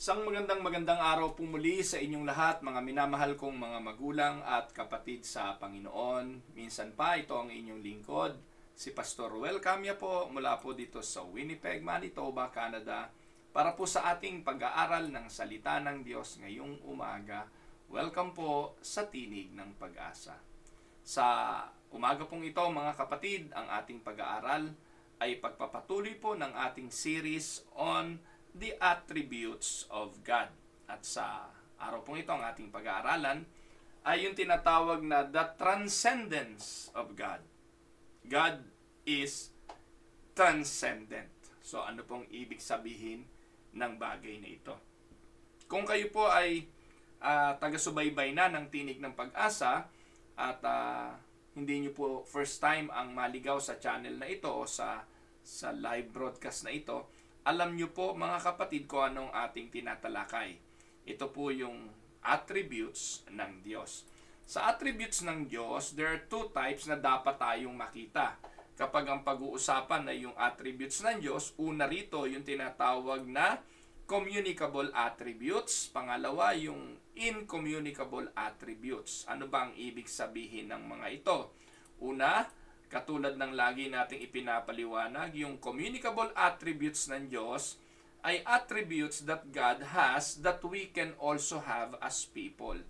Isang magandang araw po muli sa inyong lahat, mga minamahal kong mga magulang at kapatid sa Panginoon. Minsan pa, ito ang inyong lingkod, si Pastor Ruel Camia po, mula po dito sa Winnipeg, Manitoba, Canada, para po sa ating pag-aaral ng Salita ng Diyos ngayong umaga. Welcome po sa Tinig ng Pag-asa. Sa umaga pong ito, mga kapatid, ang ating pag-aaral ay pagpapatuloy po ng ating series on the attributes of God. At sa araw pong ito, ang ating pag-aaralan ay yung tinatawag na the transcendence of God. God is transcendent. So ano pong ibig sabihin ng bagay na ito? Kung kayo po ay taga-subaybay na ng Tinig ng Pag-asa at hindi nyo po first time ang maligaw sa channel na ito o sa live broadcast na ito, alam nyo po mga kapatid kung anong ating tinatalakay. Ito po yung attributes ng Diyos. Sa attributes ng Diyos, there are two types na dapat tayong makita. Kapag ang pag-uusapan ay yung attributes ng Diyos, una rito yung tinatawag na communicable attributes. Pangalawa, yung incommunicable attributes. Ano ba ang ibig sabihin ng mga ito? Una, katulad ng lagi nating ipinapaliwanag, yung communicable attributes ng Diyos ay attributes that God has that we can also have as people.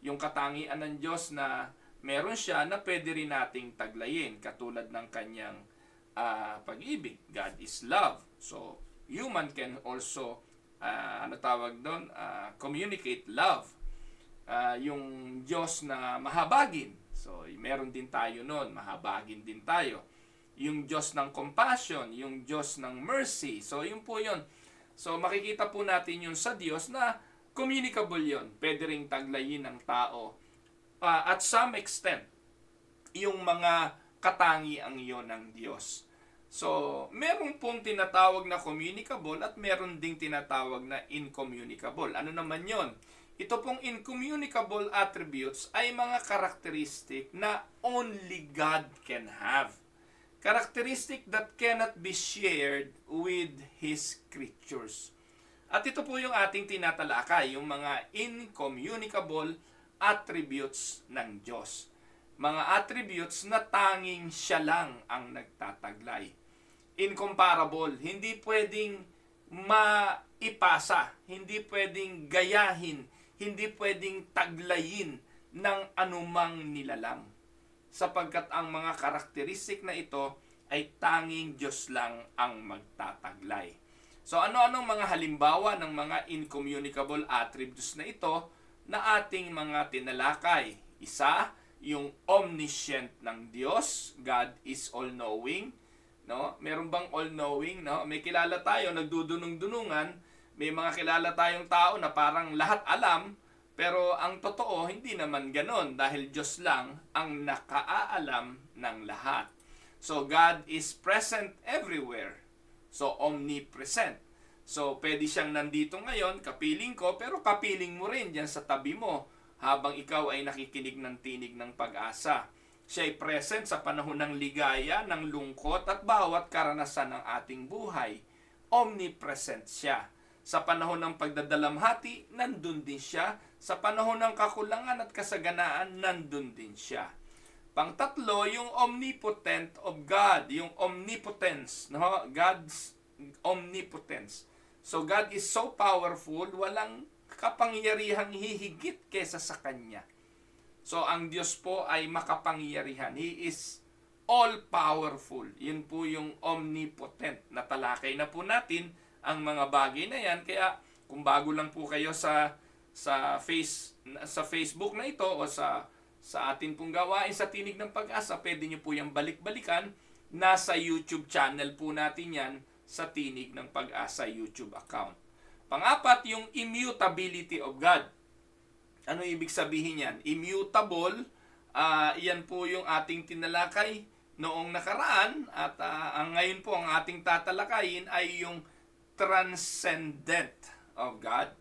Yung katangian ng Diyos na meron siya na pwede rin nating taglayin, katulad ng kanyang pag-ibig. God is love. So, human can also, communicate love. Yung Diyos na mahabagin. So, meron din tayo noon, mahabagin din tayo. Yung Diyos ng compassion, yung Diyos ng mercy. So, yun po yun. So, makikita po natin yun sa Diyos na communicable yun. Pwede ring taglayin ng tao. At some extent, yung mga katangiang yun ng Diyos. So, meron pong tinatawag na communicable at meron ding tinatawag na incommunicable. Ano naman yon? Ito pong incommunicable attributes ay mga karakteristik na only God can have. Characteristic that cannot be shared with His creatures. At ito po yung ating tinatalakay, yung mga incommunicable attributes ng Diyos. Mga attributes na tanging siya lang ang nagtataglay. Incomparable, hindi pwedeng maipasa, hindi pwedeng gayahin, hindi pwedeng taglayin ng anumang nilalang. Sapagkat ang mga karakteristik na ito ay tanging Diyos lang ang magtataglay. So ano-anong mga halimbawa ng mga incommunicable attributes na ito na ating mga tinalakay? Isa, yung omniscient ng Diyos. God is all-knowing. No? Meron bang all-knowing? No? May kilala tayo, nagdudunong-dunungan. May mga kilala tayong tao na parang lahat alam, pero ang totoo, hindi naman ganon dahil Diyos lang ang nakaaalam ng lahat. So, God is present everywhere. So, omnipresent. So, pwede siyang nandito ngayon, kapiling ko, pero kapiling mo rin dyan sa tabi mo habang ikaw ay nakikinig ng Tinig ng Pag-asa. Siya ay present sa panahon ng ligaya, ng lungkot at bawat karanasan ng ating buhay. Omnipresent siya. Sa panahon ng pagdadalamhati, nandun din siya. Sa panahon ng kakulangan at kasaganaan, nandun din siya. Pangtatlo, yung omnipotent of God, yung omnipotence, no? God's omnipotence. So God is so powerful, walang kapangyarihang hihigit kesa sa Kanya. So ang Diyos po ay makapangyarihan. He is all-powerful. Yun po yung omnipotent. Natalakay na po natin ang mga bagay na yan. Kaya kung bago lang po kayo sa Facebook na ito o sa atin pong gawain sa Tinig ng Pag-asa, pwede nyo po yung balik-balikan. Nasa YouTube channel po natin yan sa Tinig ng Pag-asa YouTube account. Pang-apat, yung immutability of God. Ano ibig sabihin yan? Immutable, yan po yung ating tinalakay noong nakaraan at ngayon po ang ating tatalakayin ay yung transcendent of God.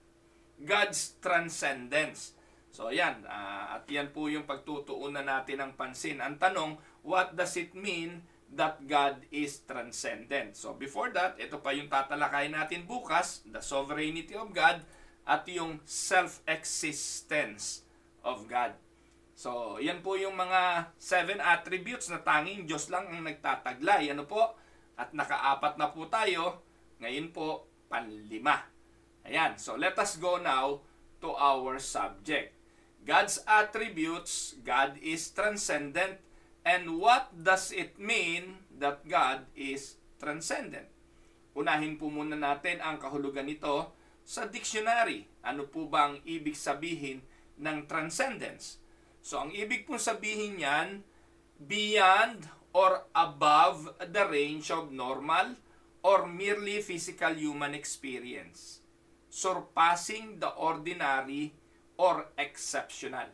God's transcendence. So yan, at yan po yung pagtutuunan natin ng pansin. Ang tanong, what does it mean that God is transcendent. So before that, ito pa yung tatalakayin natin bukas, the sovereignty of God at yung self-existence of God. So, yan po yung mga 7 attributes na tanging Diyos lang ang nagtataglay. Ano po? At nakaapat na po tayo. Ngayon po, panlima. Ayan. So, let us go now to our subject. God's attributes, God is transcendent. And what does it mean that God is transcendent? Unahin po muna natin ang kahulugan nito sa dictionary. Ano po ba ang ibig sabihin ng transcendence? So, ang ibig pong sabihin niyan, beyond or above the range of normal or merely physical human experience. Surpassing the ordinary or exceptional.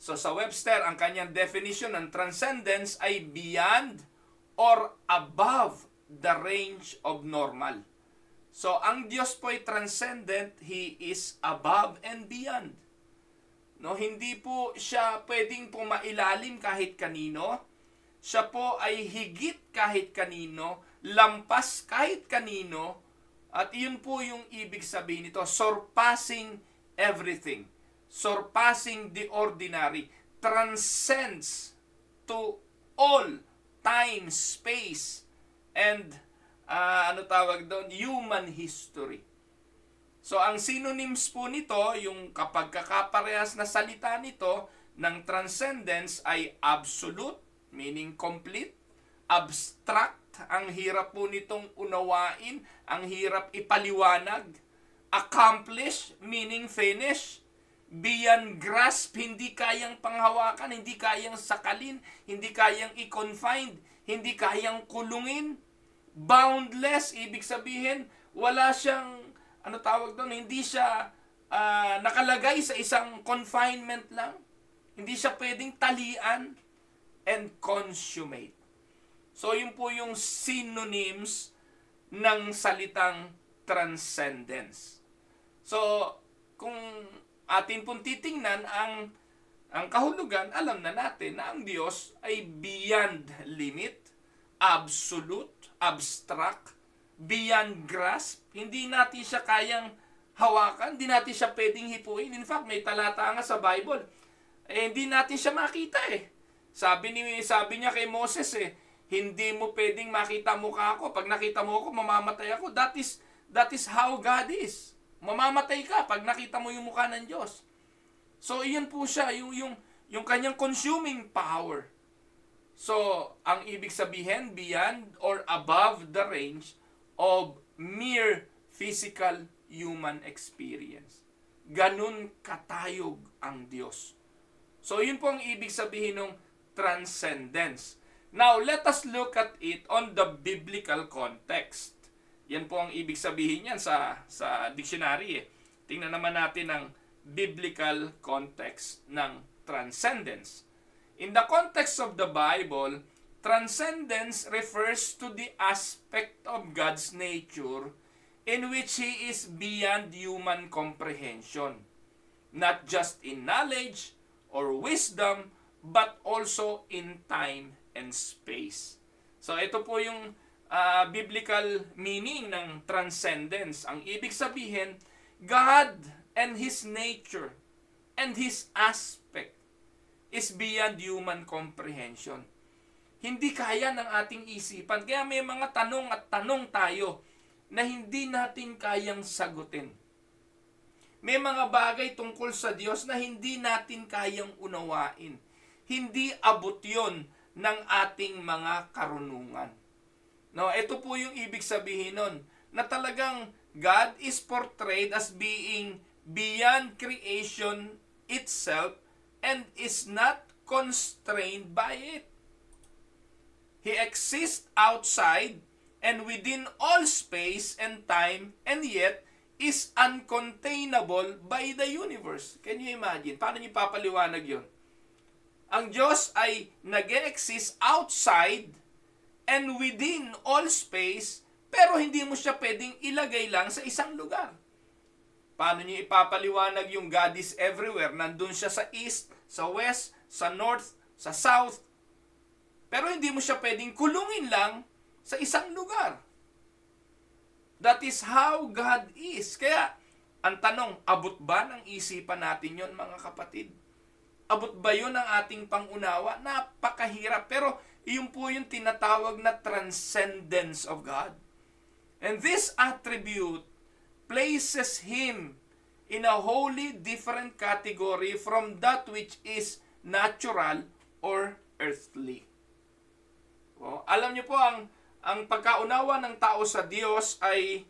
So, sa Webster, ang kanyang definition ng transcendence ay beyond or above the range of normal. So, ang Diyos po ay transcendent, He is above and beyond. No, hindi po siya pwedeng pumailalim kahit kanino. Siya po ay higit kahit kanino, lampas kahit kanino, at iyon po yung ibig sabihin nito, surpassing everything, surpassing the ordinary, transcends to all time, space, and human history. So, ang synonyms po nito, yung kapag kakaparehas na salita nito ng transcendence ay absolute, meaning complete, abstract, ang hirap po nitong unawain, ang hirap ipaliwanag, accomplish, meaning finish, beyond grasp, hindi kayang panghawakan, hindi kayang sakalin, hindi kayang i-confine, hindi kayang kulungin, boundless, ibig sabihin, wala siyang hindi siya nakalagay sa isang confinement lang. Hindi siya pwedeng talian, and consummate. So, yun po yung synonyms ng salitang transcendence. So, kung atin pong titingnan ang kahulugan, alam na natin na ang Diyos ay beyond limit, absolute, abstract, beyond grasp. Hindi natin siya kayang hawakan, hindi natin siya pwedeng hipuin. In fact, may talata nga sa Bible, hindi natin siya makita eh. Sabi niya kay Moses hindi mo pwedeng makita mukha ko. Pag nakita mo ako, mamamatay ako. That is how God is. Mamamatay ka pag nakita mo yung mukha ng Diyos. So, iyan po siya, yung kanyang consuming power. So, ang ibig sabihin, beyond or above the range of mere physical human experience. Ganun katayog ang Diyos. So, yun po ang ibig sabihin ng transcendence. Now, let us look at it on the biblical context. Yan po ang ibig sabihin yan sa dictionary. Tingnan naman natin ang biblical context ng transcendence. In the context of the Bible, transcendence refers to the aspect of God's nature in which He is beyond human comprehension, not just in knowledge or wisdom, but also in time and space. So ito po yung biblical meaning ng transcendence. Ang ibig sabihin, God and His nature and His aspect is beyond human comprehension. Hindi kaya ng ating isipan. Kaya may mga tanong at tanong tayo na hindi natin kayang sagutin. May mga bagay tungkol sa Diyos na hindi natin kayang unawain. Hindi abot yon ng ating mga karunungan. No, ito po yung ibig sabihin nun, na talagang God is portrayed as being beyond creation itself and is not constrained by it. He exists outside and within all space and time, and yet is uncontainable by the universe. Can you imagine? Paano niyo papaliwanag yun? Ang Diyos ay nag-exist outside and within all space, pero hindi mo siya pwedeng ilagay lang sa isang lugar. Paano niyo ipapaliwanag yung God is everywhere? Nandun siya sa east, sa west, sa north, sa south. Pero hindi mo siya pwedeng kulungin lang sa isang lugar. That is how God is. Kaya, ang tanong, abot ba ng isipan natin yon, mga kapatid? Abot ba yun ang ating pangunawa? Napakahirap. Pero, iyon po yung tinatawag na transcendence of God. And this attribute places Him in a wholly different category from that which is natural or earthly. Alam niyo po, ang pagkaunawa ng tao sa Diyos ay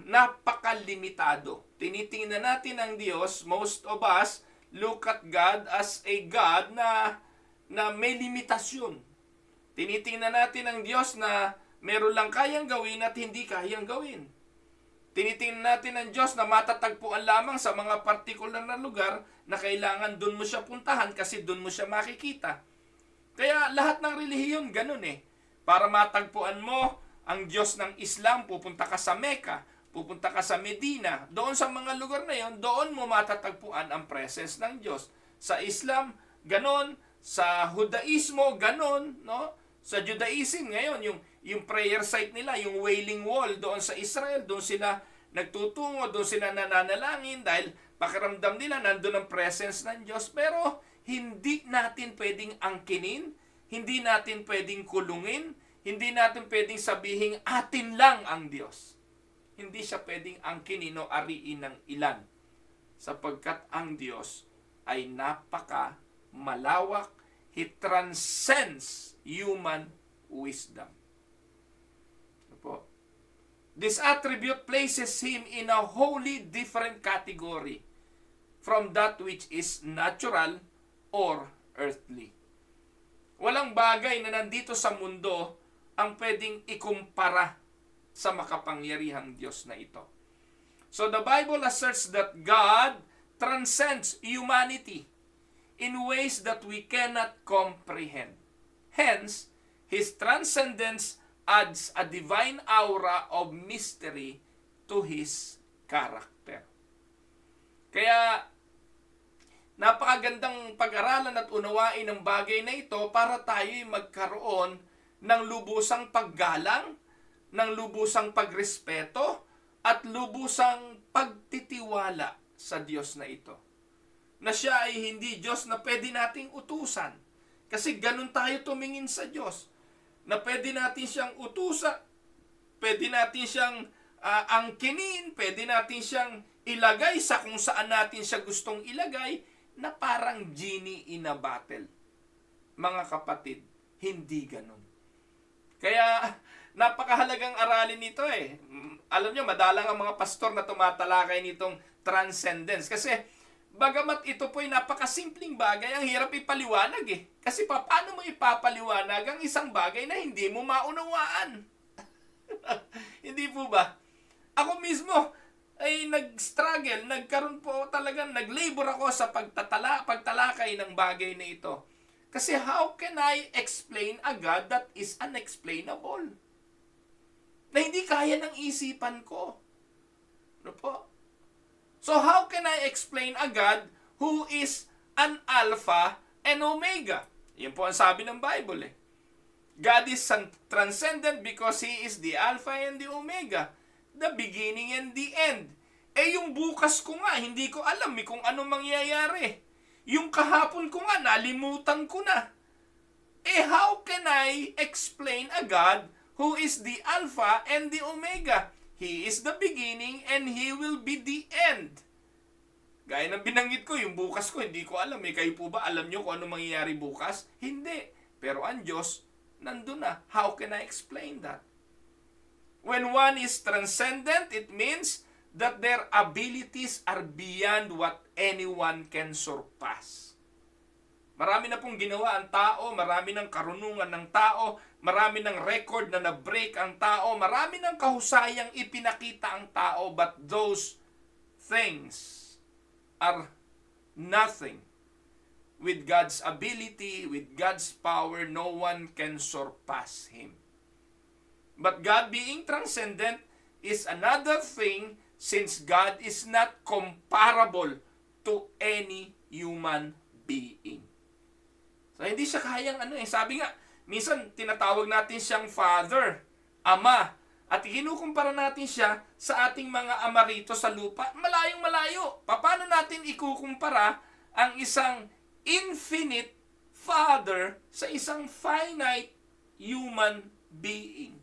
napakalimitado. Tinitingnan natin ang Diyos, most of us look at God as a God na may limitasyon. Tinitingnan natin ang Diyos na meron lang kayang gawin at hindi kayang gawin. Tinitingnan natin ang Diyos na matatagpuan lamang sa mga partikular na lugar na kailangan doon mo siya puntahan kasi doon mo siya makikita. Kaya lahat ng relihiyon ganun eh. Para matagpuan mo ang Diyos ng Islam, pupunta ka sa Mecca, pupunta ka sa Medina. Doon sa mga lugar na yon, doon mo matatagpuan ang presence ng Diyos. Sa Islam, ganon. Sa Judaismo, ganon. No? Sa Judaism ngayon, yung prayer site nila, yung Wailing Wall doon sa Israel, doon sila nagtutungo, doon sila nananalangin dahil pakiramdam nila nandun ang presence ng Diyos. Pero hindi natin pwedeng angkinin, hindi natin pwedeng kulungin, hindi natin pwedeng sabihin atin lang ang Diyos. Hindi siya pwedeng angkinin o ariin ng ilan sapagkat ang Diyos ay napaka malawak. He transcends human wisdom. This attribute places Him in a wholly different category from that which is natural or earthly. Walang bagay na nandito sa mundo ang pwedeng ikumpara sa makapangyarihang Diyos na ito. So the Bible asserts that God transcends humanity in ways that we cannot comprehend. Hence, His transcendence adds a divine aura of mystery to His character. Kaya, napakagandang pag-aralan at unawain ang bagay na ito para tayo'y magkaroon ng lubusang paggalang, ng lubusang pagrespeto, at lubusang pagtitiwala sa Diyos na ito. Na siya ay hindi Diyos na pwede nating utusan. Kasi ganun tayo tumingin sa Diyos. Na pwede natin siyang utusan, pwede natin siyang angkinin, pwede natin siyang ilagay sa kung saan natin siya gustong ilagay, na parang genie in a bottle. Mga kapatid, hindi ganun. Kaya, napakahalagang aralin nito eh. Alam nyo, madalang ang mga pastor na tumatalakay nitong transcendence. Kasi, bagamat ito po'y napakasimpleng bagay, ang hirap ipaliwanag eh. Kasi paano mo ipapaliwanag ang isang bagay na hindi mo maunawaan? Hindi po ba? Ako mismo ay nag-struggle, nagkaroon po talagang, nag-labor ako sa pagtalakay ng bagay na ito. Kasi how can I explain a God that is unexplainable? Na hindi kaya ng isipan ko. Ano po? So how can I explain a God who is an Alpha and Omega? Yan po ang sabi ng Bible eh. God is transcendent because He is the Alpha and the Omega, the beginning and the end. Eh yung bukas ko nga, hindi ko alam kung ano mangyayari. Yung kahapon ko nga, nalimutan ko na. Eh how can I explain a God who is the Alpha and the Omega? He is the beginning and He will be the end. Gaya ng binanggit ko, yung bukas ko, hindi ko alam. Kayo po ba, alam nyo kung ano mangyayari bukas? Hindi. Pero ang Diyos, nandun na. How can I explain that? When one is transcendent, it means that their abilities are beyond what anyone can surpass. Marami na pong ginawa ang tao, marami ng karunungan ng tao, marami ng record na na-break ang tao, marami ng kahusayang ipinakita ang tao, but those things are nothing. With God's ability, with God's power, no one can surpass Him. But God being transcendent is another thing, since God is not comparable to any human being. So, hindi siya kayang sabi nga, minsan tinatawag natin siyang Father, Ama. At kinukumpara natin siya sa ating mga ama rito sa lupa. Malayong malayo. Paano natin ikukumpara ang isang infinite Father sa isang finite human being?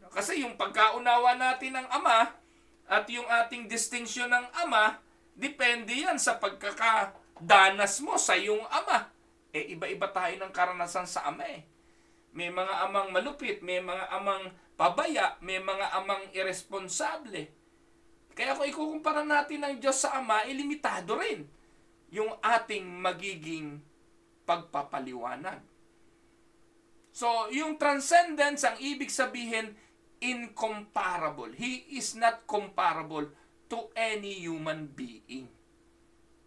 Kasi yung pagkaunawa natin ng Ama at yung ating distinction ng Ama, depende yan sa pagkakadanas mo sa iyong Ama. Iba-iba tayo ng karanasan sa Ama eh. May mga amang malupit, may mga amang pabaya, may mga amang irresponsable. Kaya kung ikukumpara natin ang Diyos sa Ama, limitado rin yung ating magiging pagpapaliwanag. So, yung transcendence, ang ibig sabihin, incomparable. He is not comparable to any human being.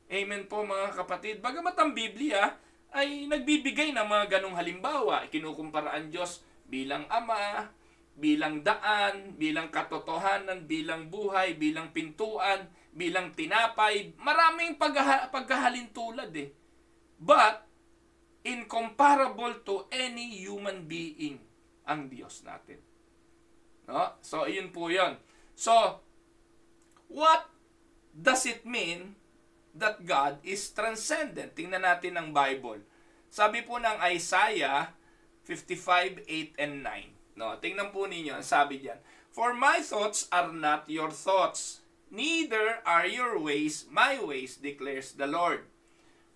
Amen po mga kapatid. Bagamat ang Biblia ay nagbibigay ng mga ganong halimbawa. Kinukumpara ang Diyos bilang Ama, bilang daan, bilang katotohanan, bilang buhay, bilang pintuan, bilang tinapay. Maraming pagkahalintulad eh. But, incomparable to any human being ang Diyos natin. No? So, yun po yun. So, what does it mean that God is transcendent? Tingnan natin ang Bible. Sabi po ng Isaiah 55:8 and 9. No, tingnan po ninyo, sabi diyan. For my thoughts are not your thoughts, neither are your ways my ways, declares the Lord.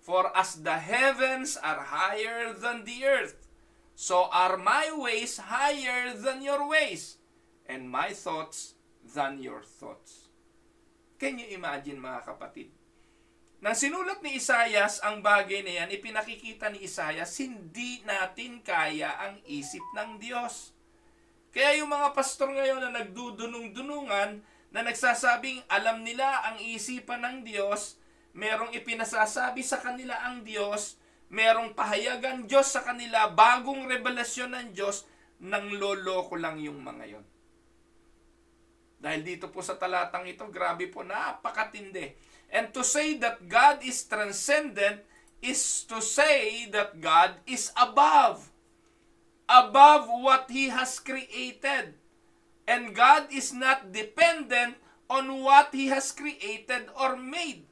For as the heavens are higher than the earth, so are my ways higher than your ways, and my thoughts than your thoughts. Can you imagine mga kapatid? Nang sinulat ni Isaias ang bagay na yan, ipinakikita ni Isaias, hindi natin kaya ang isip ng Diyos. Kaya yung mga pastor ngayon na nagdudunong-dunungan, na nagsasabing alam nila ang isipan ng Diyos, merong ipinasasabi sa kanila ang Diyos, merong pahayagan Diyos sa kanila, bagong revelasyon ng Diyos, nang loloko lang yung mga yon. Dahil dito po sa talatang ito, grabe po, napakatindi. And to say that God is transcendent is to say that God is above what He has created. And God is not dependent on what He has created or made.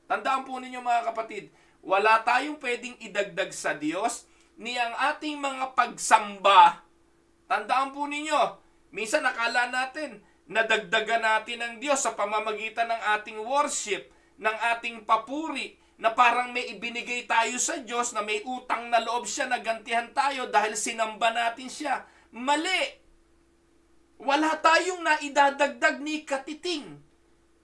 Tandaan po ninyo mga kapatid, wala tayong pwedeng idagdag sa Diyos ni ang ating mga pagsamba. Tandaan po ninyo, minsan nakala natin, nadagdagan natin ng Diyos sa pamamagitan ng ating worship, ng ating papuri, na parang may ibinigay tayo sa Diyos, na may utang na loob siya, na gantihan tayo dahil sinamba natin siya. Mali! Wala tayong naidadagdag ni katiting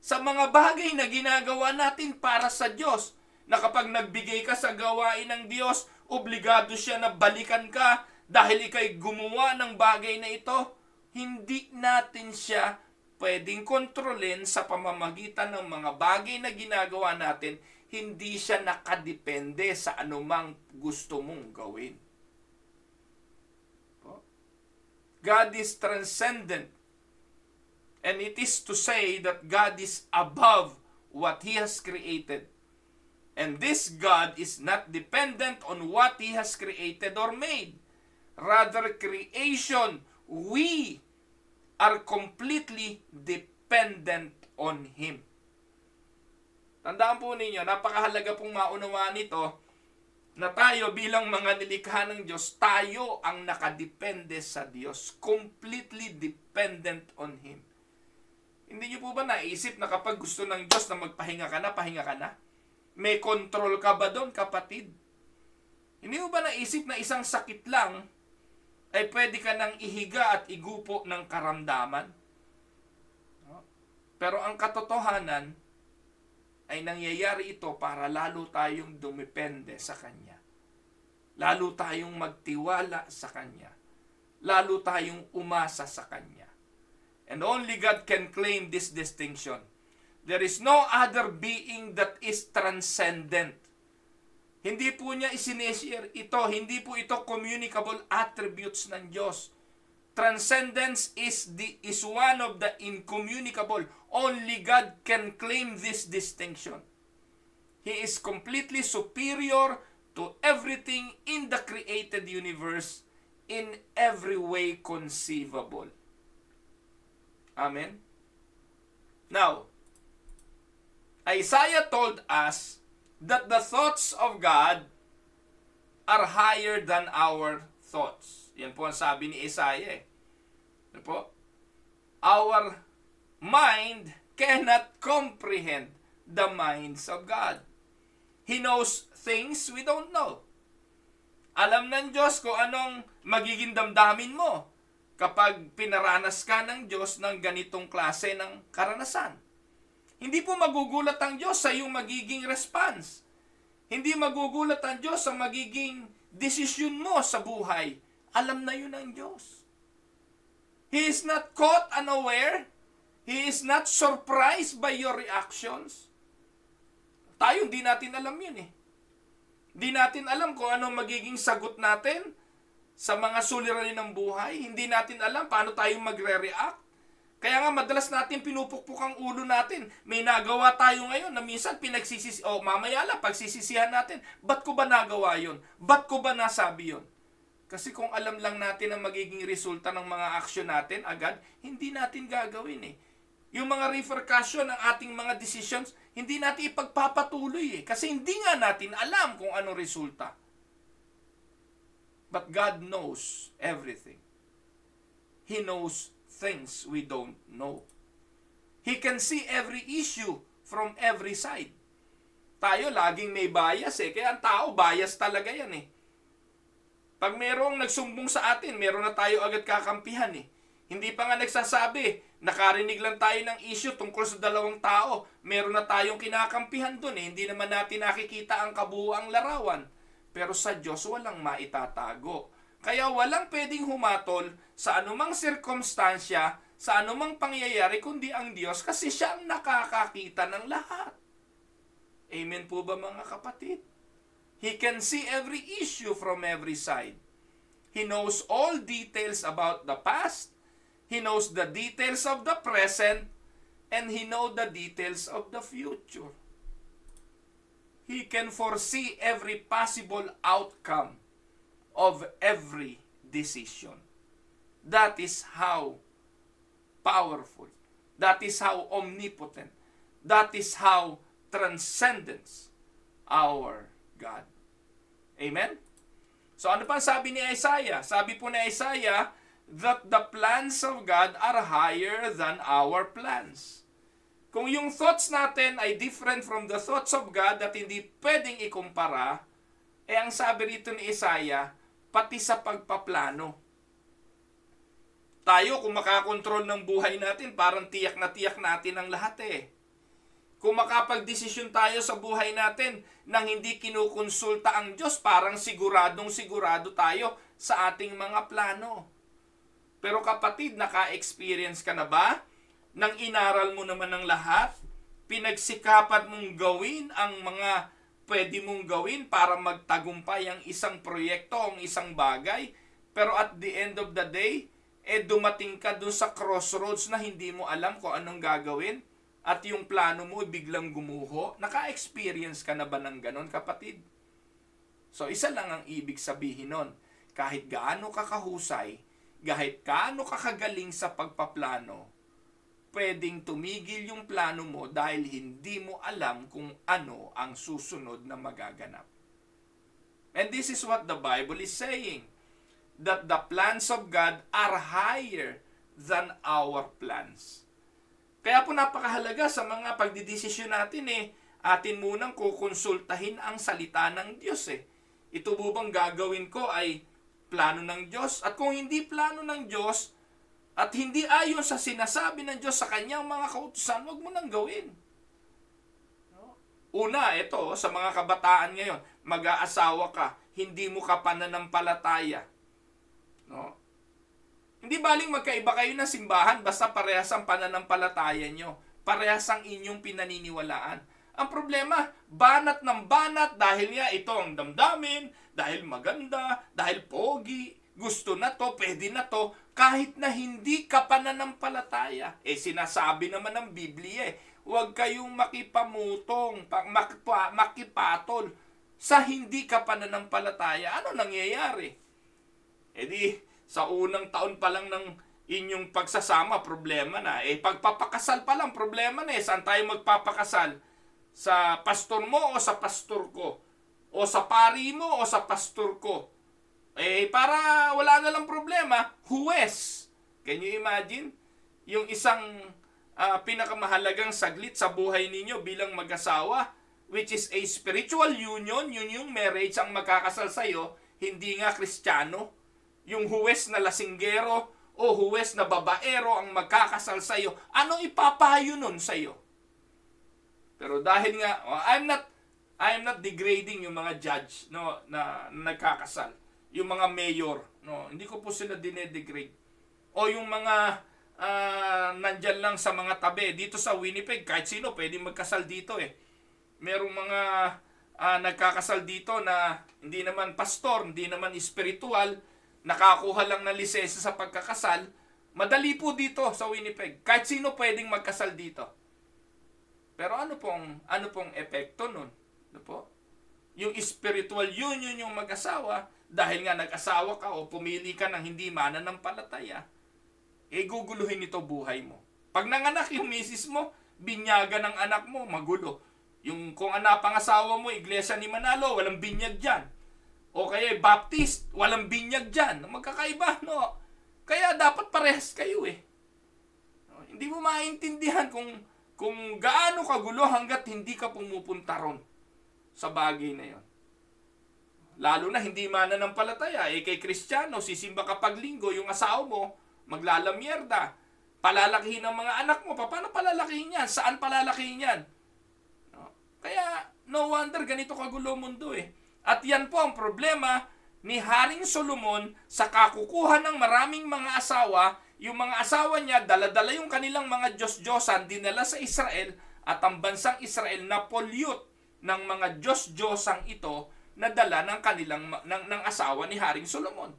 sa mga bagay na ginagawa natin para sa Diyos, na kapag nagbigay ka sa gawain ng Diyos, obligado siya na balikan ka dahil ika'y gumawa ng bagay na ito. Hindi natin siya pwedeng kontrolin sa pamamagitan ng mga bagay na ginagawa natin. Hindi siya nakadepende sa anumang gusto mong gawin. God is transcendent. And it is to say that God is above what He has created. And this God is not dependent on what He has created or made. Rather, creation, we are completely dependent on Him. Tandaan po ninyo, napakahalaga pong maunawaan nito, na tayo bilang mga nilikha ng Diyos, tayo ang nakadepende sa Diyos. Completely dependent on Him. Hindi niyo po ba naisip na kapag gusto ng Diyos na magpahinga ka na, pahinga ka na? May control ka ba doon, kapatid? Hindi mo ba naisip na isang sakit lang ay pwede ka nang ihiga at igupo ng karamdaman? Pero ang katotohanan ay nangyayari ito para lalo tayong dumepende sa Kanya. Lalo tayong magtiwala sa Kanya. Lalo tayong umasa sa Kanya. And only God can claim this distinction. There is no other being that is transcendent. Hindi po niya isineshare ito. Hindi po ito communicable attributes ng Diyos. Transcendence is one of the incommunicable. Only God can claim this distinction. He is completely superior to everything in the created universe in every way conceivable. Amen? Now, Isaiah told us that the thoughts of God are higher than our thoughts. Yan po ang sabi ni Isaiah. Ano po? Our mind cannot comprehend the minds of God. He knows things we don't know. Alam ng Diyos kung anong magiging damdamin mo kapag pinaranas ka ng Diyos ng ganitong klase ng karanasan. Hindi po magugulat ang Diyos sa iyong magiging response. Hindi magugulat ang Diyos sa magiging desisyon mo sa buhay. Alam na yun ng Diyos. He is not caught unaware. He is not surprised by your reactions. Tayo, hindi natin alam yun eh. Hindi natin alam kung anong magiging sagot natin sa mga suliranin ng buhay. Hindi natin alam paano tayo magre-react. Kaya nga madalas natin pinupukpuk ang ulo natin. May nagawa tayo ngayon na minsan mamaya lang pagsisisihan natin. Ba't ko ba nagawa yun? Ba't ko ba nasabi yun? Kasi kung alam lang natin ang magiging resulta ng mga aksyon natin agad, hindi natin gagawin eh. Yung mga repercussion ng ating mga decisions, hindi natin ipagpapatuloy eh. Kasi hindi nga natin alam kung anong resulta. But God knows everything. He knows things we don't know. He can see every issue from every side. Tayo laging may bias eh. Kaya ang tao, bias talaga yan eh. Pag merong nagsumbong sa atin, meron na tayo agad kakampihan eh. Hindi pa nga nagsasabi, nakarinig lang tayo ng issue tungkol sa dalawang tao, meron na tayong kinakampihan dun eh. Hindi naman natin nakikita ang kabuuang larawan. Pero sa Diyos, walang maitatago. Kaya walang pwedeng humatol sa anumang sirkumstansya, sa anumang pangyayari, kundi ang Diyos kasi siya ang nakakakita ng lahat. Amen po ba mga kapatid? He can see every issue from every side. He knows all details about the past. He knows the details of the present. And He knows the details of the future. He can foresee every possible outcome of every decision. That is how powerful. That is how omnipotent. That is how transcendent our God. Amen? So ano pa sabi ni Isaiah? Sabi po ni Isaiah that the plans of God are higher than our plans. Kung yung thoughts natin ay different from the thoughts of God at hindi pwedeng ikumpara, ang sabi rito ni Isaiah, pati sa pagpaplano. Tayo, kung makakontrol ng buhay natin, parang tiyak natin ang lahat eh. Kung makapagdesisyon tayo sa buhay natin nang hindi kinukonsulta ang Diyos, parang sigurado tayo sa ating mga plano. Pero kapatid, naka-experience ka na ba? Nang inaral mo naman ng lahat, pinagsikapan mong gawin ang mga pwede mong gawin para magtagumpay ang isang proyekto, ang isang bagay, pero at the end of the day, dumating ka dun sa crossroads na hindi mo alam kung anong gagawin at yung plano mo biglang gumuho. Naka-experience ka na ba ng ganon, kapatid? So, isa lang ang ibig sabihin nun. Kahit gaano ka kahusay, kahit gaano ka kagaling sa pagpaplano, pwedeng tumigil yung plano mo dahil hindi mo alam kung ano ang susunod na magaganap. And this is what the Bible is saying, that the plans of God are higher than our plans. Kaya po napakahalaga sa mga pagdidesisyon natin atin munang kukonsultahin ang salita ng Diyos Ito bang gagawin ko ay plano ng Diyos? At kung hindi plano ng Diyos, at hindi ayon sa sinasabi ng Diyos sa kanyang mga kautusan, huwag mo nang gawin. Una, ito, sa mga kabataan ngayon, mag-aasawa ka, hindi mo ka pananampalataya. No? Hindi baling magkaiba kayo ng simbahan, basta parehas ang pananampalataya nyo. Parehas ang inyong pinaniniwalaan. Ang problema, banat ng banat dahil nga ito ang damdamin, dahil maganda, dahil pogi, gusto na to, pwede na to, kahit na hindi ka pananampalataya. Sinasabi naman ng Biblia, huwag kayong makipamutong, makipatol sa hindi ka pananampalataya. Ano nangyayari? E di, sa unang taon pa lang ng inyong pagsasama, problema na. Pagpapakasal pa lang, problema na. Saan tayo magpapakasal? Sa pastor mo o sa pastor ko? O sa pari mo o sa pastor ko? Para wala na lang problema, huwes. Can you imagine? Yung isang pinakamahalagang saglit sa buhay ninyo bilang mag-asawa, which is a spiritual union, yun yung marriage ang magkakasal sa'yo, hindi nga Kristiyano. Yung huwes na lasinggero o huwes na babaero ang magkakasal sa'yo, anong ipapayo nun sa'yo? Pero dahil nga, I'm not degrading yung mga judge na nagkakasal. Yung mga mayor, hindi ko po sila dinedegrade. O yung mga nandyan lang sa mga tabi. Dito sa Winnipeg, kahit sino pwedeng magkasal dito Merong mga nagkakasal dito na hindi naman pastor, hindi naman espiritual, nakakuha lang ng lisensya sa pagkakasal. Madali po dito sa Winnipeg. Kahit sino pwedeng magkasal dito. Pero ano pong epekto nun? Ano po? Yung spiritual union yung mag-asawa, dahil nga nag-asawa ka o pumili ka ng hindi mananampalataya, guguluhin ito buhay mo. Pag nanganak yung misis mo, binyaga ng anak mo, magulo. Yung kung pangasawa mo, Iglesia ni Manalo, walang binyag dyan. O kaya Baptist, walang binyag dyan. Magkakaiba, no? Kaya dapat parehas kayo Hindi mo maintindihan kung gaano kagulo hanggat hindi ka pumupunta ron sa bagay na yon. Lalo na hindi mananampalataya. Kay Kristiyano, sisimba ka pag linggo, yung asawa mo, maglalamierda. Palalakihin ng mga anak mo. Paano palalakihin yan? Saan palalakihin yan? Kaya, no wonder ganito kagulo mundo At yan po ang problema ni Haring Solomon sa kakukuha ng maraming mga asawa. Yung mga asawa niya, dala-dala yung kanilang mga Diyos-Diyosan, dinala sa Israel, at ang bansang Israel na pollute ng mga Diyos-Diyosang ito na dala ng kanilang ng asawa ni Haring Solomon.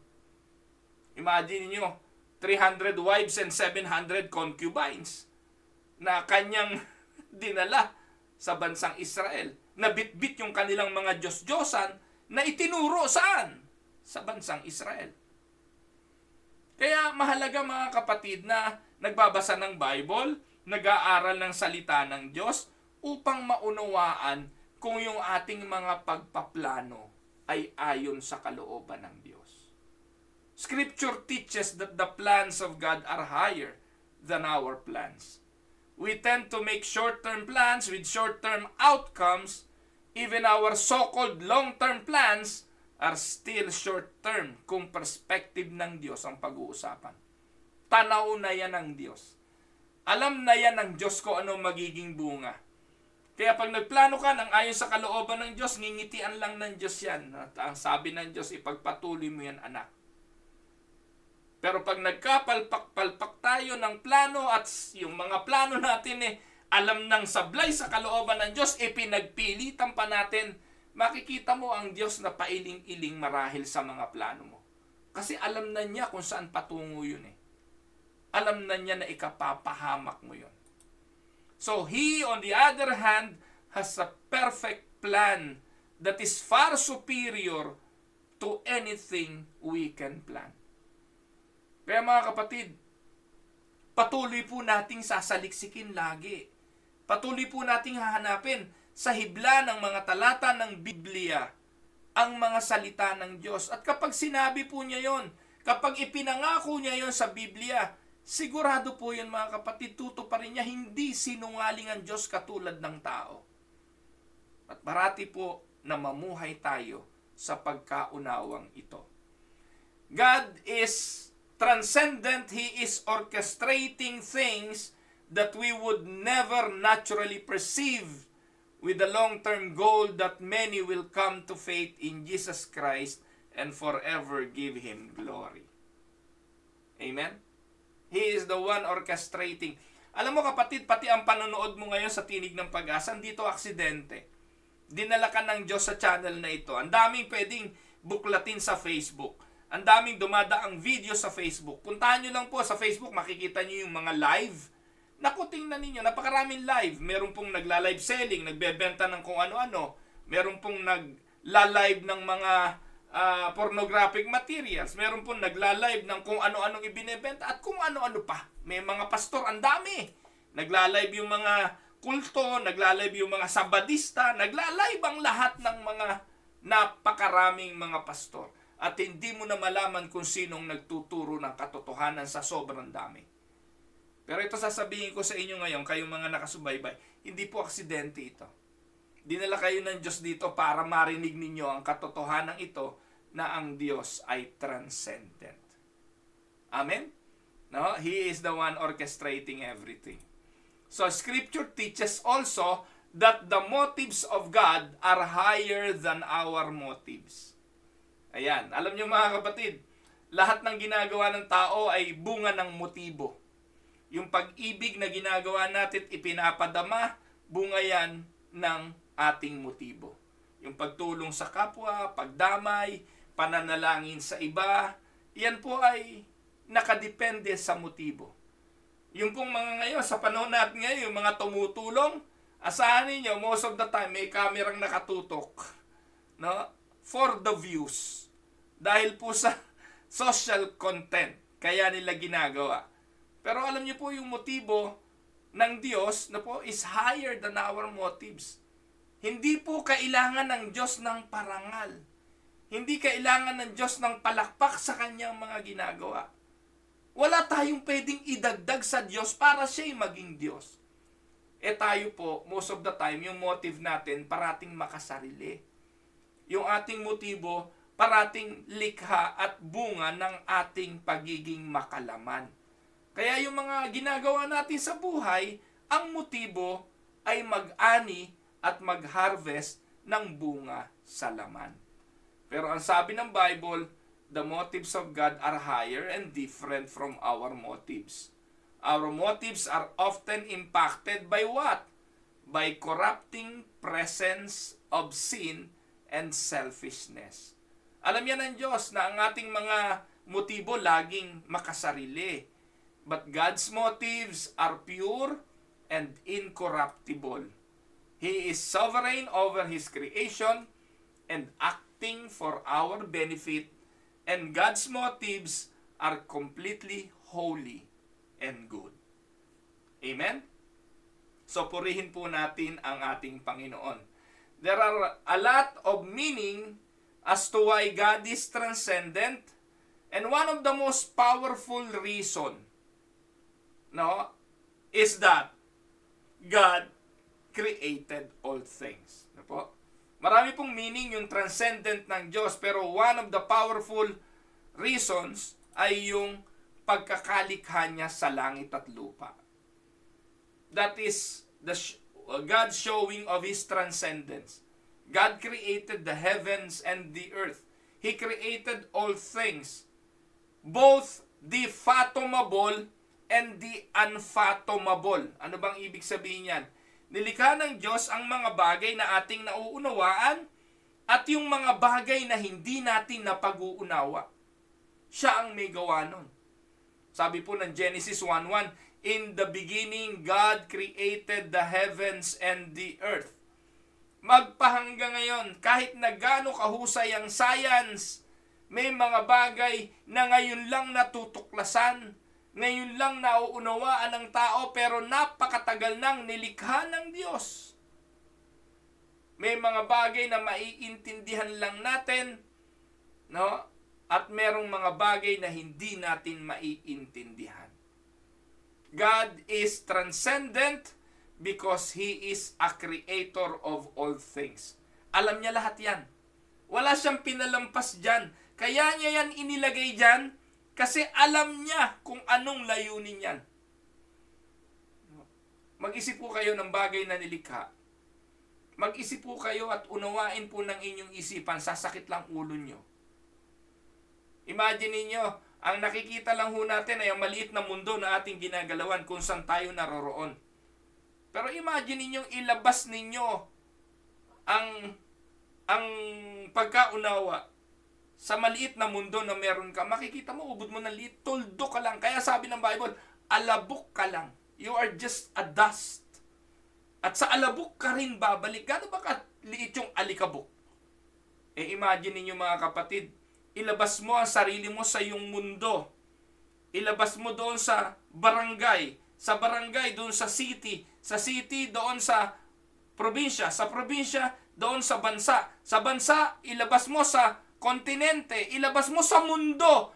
Imagine niyo, 300 wives and 700 concubines na kanyang dinala sa bansang Israel. Nabitbit yung kanilang mga Diyos-Diyosan na itinuro saan? Sa bansang Israel. Kaya mahalaga mga kapatid na nagbabasa ng Bible, nag-aaral ng salita ng Diyos upang maunawaan kung yung ating mga pagpaplano ay ayon sa kalooban ng Diyos. Scripture teaches that the plans of God are higher than our plans. We tend to make short-term plans with short-term outcomes. Even our so-called long-term plans are still short-term kung perspective ng Diyos ang pag-uusapan. Tanaw na yan ng Diyos. Alam na yan ng Diyos kung ano magiging bunga. Kaya pag nagplano ka ng ayon sa kalooban ng Diyos, ngingitian lang ng Diyos yan. At ang sabi ng Diyos, ipagpatuloy mo yan, anak. Pero pag nagkapalpak-palpak tayo ng plano at yung mga plano natin alam ng sablay sa kalooban ng Diyos, pinagpilitan pa natin, makikita mo ang Diyos na pailing-iling marahil sa mga plano mo. Kasi alam na niya kung saan patungo yun Alam na niya na ikapapahamak mo yun. So, He, on the other hand, has a perfect plan that is far superior to anything we can plan. Kaya mga kapatid, patuloy po nating sasaliksikin lagi. Patuloy po nating hahanapin sa hibla ng mga talata ng Biblia ang mga salita ng Diyos. At kapag sinabi po niya yon, kapag ipinangako niya yon sa Biblia, sigurado po yun mga kapatid, tutuparin niya, hindi sinungaling ang Diyos katulad ng tao. At parati po na mamuhay tayo sa pagkaunawang ito. God is transcendent. He is orchestrating things that we would never naturally perceive, with the long-term goal that many will come to faith in Jesus Christ and forever give Him glory. Amen? He is the one orchestrating. Alam mo kapatid, pati ang panonood mo ngayon sa Tinig ng Pag-asa, dito aksidente. Dinala ka ng Diyos sa channel na ito. Ang daming pwedeng buklatin sa Facebook. Ang daming dumadaang video sa Facebook. Puntahan nyo lang po sa Facebook, makikita nyo yung mga live Naku, tingnan ninyo, napakaraming live. Meron pong nagla-live selling, nagbebenta ng kung ano-ano. Meron pong nagla-live ng mga pornographic materials. Meron pong nagla-live ng kung ano-anong ibinebenta at kung ano-ano pa. May mga pastor, ang dami. Nagla-live yung mga kulto, nagla-live yung mga sabadista, nagla-live ang lahat ng mga napakaraming mga pastor. At hindi mo na malaman kung sinong nagtuturo ng katotohanan sa sobrang dami. Pero ito sasabihin ko sa inyo ngayon, kayong mga nakasubaybay, hindi po aksidente ito. Dinala kayo ng Diyos dito para marinig ninyo ang katotohanan ito na ang Diyos ay transcendent. Amen? No? He is the one orchestrating everything. So Scripture teaches also that the motives of God are higher than our motives. Ayan, alam niyo mga kapatid, lahat ng ginagawa ng tao ay bunga ng motibo. Yung pag-ibig na ginagawa natin ipinapadama, bunga yan ng ating motibo. Yung pagtulong sa kapwa, pagdamay, pananalangin sa iba, yan po ay nakadepende sa motibo. Yung pong mga ngayon, sa panahon natin ngayon, yung mga tumutulong, asahan ninyo, most of the time, may kamerang nakatutok. No? For the views. Dahil po sa social content, kaya nila ginagawa. Pero alam niyo po yung motibo ng Diyos na po is higher than our motives. Hindi po kailangan ng Diyos ng parangal. Hindi kailangan ng Diyos ng palakpak sa kanyang mga ginagawa. Wala tayong pwedeng idagdag sa Diyos para siya'y maging Diyos. Tayo po, most of the time, yung motive natin parating makasarili. Yung ating motibo parating likha at bunga ng ating pagiging makalaman. Kaya yung mga ginagawa natin sa buhay, ang motibo ay mag-ani at mag-harvest ng bunga sa laman. Pero ang sabi ng Bible, the motives of God are higher and different from our motives. Our motives are often impacted by what? By corrupting presence of sin and selfishness. Alam yan ng Diyos na ang ating mga motibo laging makasarili. But God's motives are pure and incorruptible. He is sovereign over His creation and acting for our benefit, and God's motives are completely holy and good. Amen? So purihin po natin ang ating Panginoon. There are a lot of meaning as to why God is transcendent, and one of the most powerful reason is that God created all things. Marami pong meaning yung transcendent ng Diyos, pero one of the powerful reasons ay yung pagkakalikha niya sa langit at lupa. That is God showing of His transcendence. God created the heavens and the earth. He created all things, both the fathomable and the unfathomable. Ano bang ibig sabihin yan? Nilikha ng Diyos ang mga bagay na ating nauunawaan at yung mga bagay na hindi natin napag-uunawa. Siya ang may gawa nun. Sabi po ng Genesis 1:1, in the beginning, God created the heavens and the earth. Magpahanggang ngayon, kahit na gaano kahusay ang science, may mga bagay na ngayon lang natutuklasan, ngayon lang nauunawaan ng tao, pero napakatagal nang nilikha ng Diyos. May mga bagay na maiintindihan lang natin, at merong mga bagay na hindi natin maiintindihan. God is transcendent because He is a creator of all things. Alam niya lahat yan. Wala siyang pinalampas dyan. Kaya niya yan inilagay dyan kasi alam niya kung anong layunin yan. Mag-isip po kayo ng bagay na nilikha. Mag-isip po kayo at unawain po ng inyong isipan, sasakit lang ulo nyo. Imagine niyo, ang nakikita lang ho natin ay ang maliit na mundo na ating ginagalawan kung saan tayo naroroon. Pero imagine ninyong ilabas ninyo ang pagkaunawa sa maliit na mundo na meron ka. Makikita mo, ubod mo ng liit, tuldo ka lang. Kaya sabi ng Bible, alabok ka lang. You are just a dust. At sa alabok ka rin babalik. Gano'n ba kaliit yung alikabok? Imagine ninyo mga kapatid, ilabas mo ang sarili mo sa iyong mundo. Ilabas mo doon sa barangay doon sa city doon sa probinsya doon sa bansa, ilabas mo sa kontinente, ilabas mo sa mundo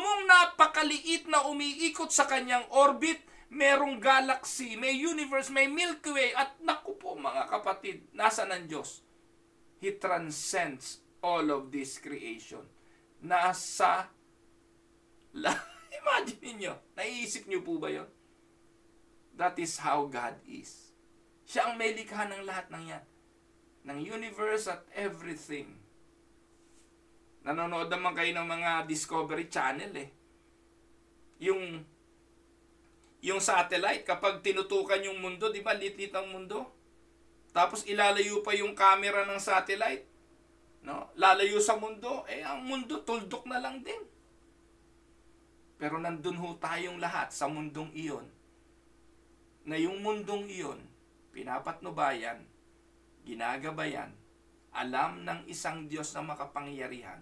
mong napakaliit na umiikot sa kanyang orbit, merong galaxy, may universe, may Milky Way, at naku po mga kapatid, nasa ng Diyos? He transcends all of this creation. Imagine niyo, naiisip niyo po ba yun? That is how God is. Siya ang may likha ng lahat ng yan. Ng universe at everything. Nanonood naman kayo ng mga Discovery Channel Yung satellite, kapag tinutukan yung mundo, di ba, lit-lit ang mundo? Tapos ilalayo pa yung camera ng satellite. No? Lalayo sa mundo, ang mundo tuldok na lang din. Pero nandun ho tayong lahat sa mundong iyon. Na yung mundong iyon, pinapatnubayan, ginagabayan, alam ng isang Diyos na makapangyarihan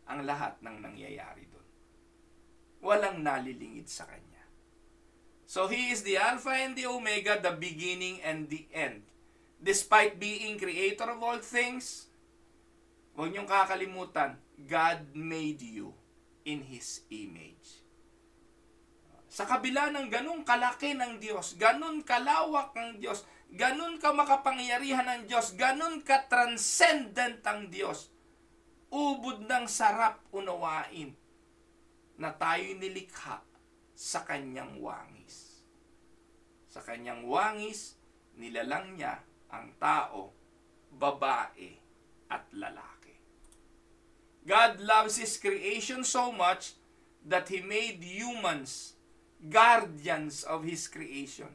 ang lahat ng nangyayari doon. Walang nalilingid sa Kanya. So He is the Alpha and the Omega, the beginning and the end. Despite being creator of all things, huwag niyong kakalimutan, God made you in His image. Sa kabila ng ganun kalaki ng Diyos, ganun kalawak ng Diyos, ganun ka makapangyarihan ng Diyos, ganun ka transcendent ang Diyos, ubod ng sarap unawain na tayo'y nilikha sa Kanyang wangis. Sa Kanyang wangis, nilalang niya ang tao, babae at lalaki. God loves His creation so much that He made humans guardians of His creation.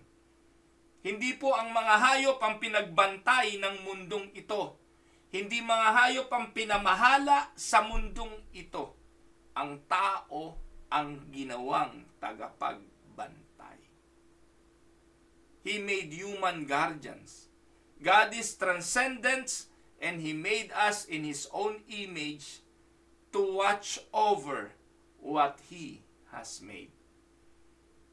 Hindi po ang mga hayop ang pinagbantay ng mundong ito. Hindi mga hayop ang pinamahala sa mundong ito. Ang tao ang ginawang tagapagbantay. He made human guardians. God is transcendent and He made us in His own image to watch over what He has made.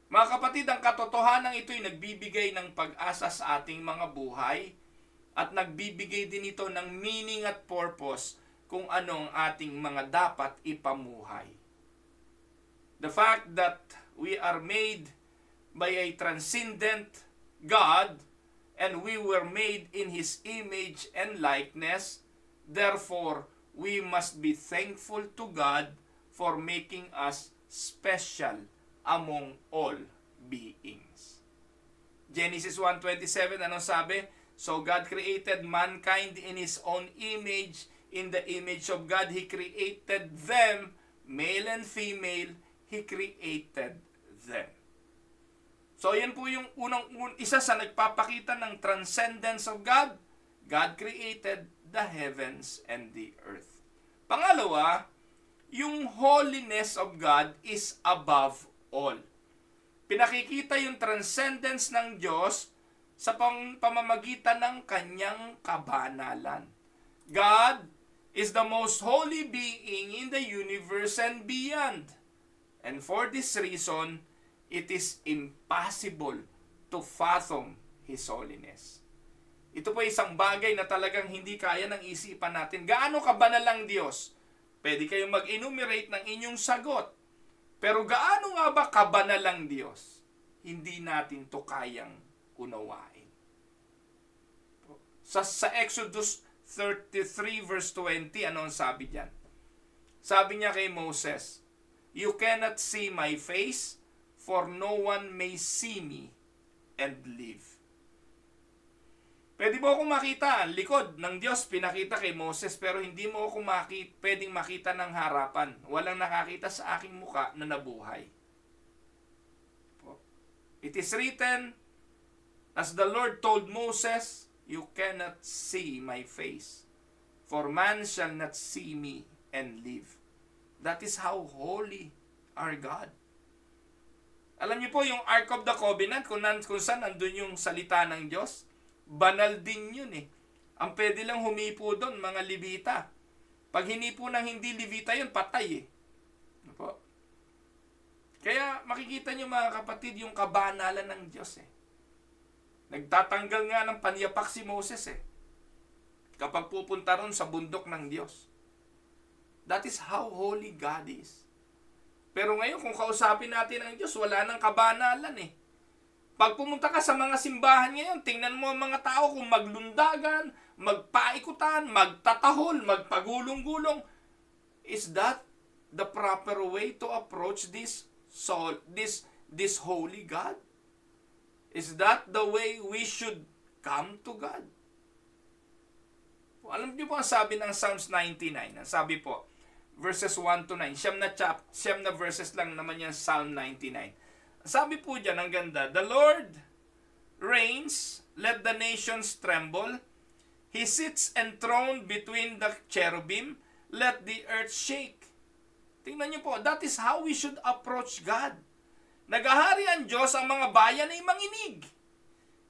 Mga kapatid, ang katotohanan ito'y nagbibigay ng pag-asa sa ating mga buhay at nagbibigay din ito ng meaning at purpose kung ano ang ating mga dapat ipamuhay. The fact that we are made by a transcendent God and we were made in His image and likeness, therefore, we must be thankful to God for making us special among all beings. Genesis 1:27, anong sabi? So God created mankind in His own image. In the image of God, He created them. Male and female, He created them. So yan po yung isa sa nagpapakita ng transcendence of God. God created the heavens and the earth. Pangalawa, yung holiness of God is above all. Pinakikita yung transcendence ng Diyos sa pamamagitan ng kanyang kabanalan. God is the most holy being in the universe and beyond. And for this reason, it is impossible to fathom His holiness. Ito po isang bagay na talagang hindi kaya ng isipan natin. Gaano kabanal ang Diyos? Pwede kayong mag-enumerate ng inyong sagot. Pero gaano nga ba kabanal ang Diyos? Hindi natin to kayang unawain. Sa Exodus 33 verse 20, ano ang sabi diyan? Sabi niya kay Moses, "You cannot see my face, for no one may see me and live." Pwede mo akong makita, ang likod ng Diyos pinakita kay Moses, pero hindi mo ako pwedeng makita ng harapan. Walang nakakita sa aking muka na nabuhay. It is written, as the Lord told Moses, "You cannot see my face, for man shall not see me and live." That is how holy our God. Alam niyo po, yung Ark of the Covenant, kung saan nandun yung salita ng Diyos, banal din yun eh. Ang pwede lang humipo doon, mga Levita. Pag hinipo ng hindi Levita yun, patay eh. Ano po? Kaya makikita niyo mga kapatid, yung kabanalan ng Diyos eh. Nagtatanggal nga ng panyapak si Moses eh. Kapag pupunta ron sa bundok ng Diyos. That is how holy God is. Pero ngayon, kung kausapin natin ang Diyos, wala nang kabanalan eh. Pag pumunta ka sa mga simbahan ngayon, tingnan mo ang mga tao kung maglundagan, magpaikutan, magtatahol, magpagulong-gulong. Is that the proper way to approach this holy God? Is that the way we should come to God? Alam niyo po ang sabi ng Psalms 99. Ang sabi po, verses 1 to 9. Siyam na verses lang naman yan, Psalm 99. Sabi po dyan, ang ganda, the Lord reigns, let the nations tremble. He sits enthroned between the cherubim, let the earth shake. Tingnan niyo po, that is how we should approach God. Nagahari ang Diyos, ang mga bayan ay manginig.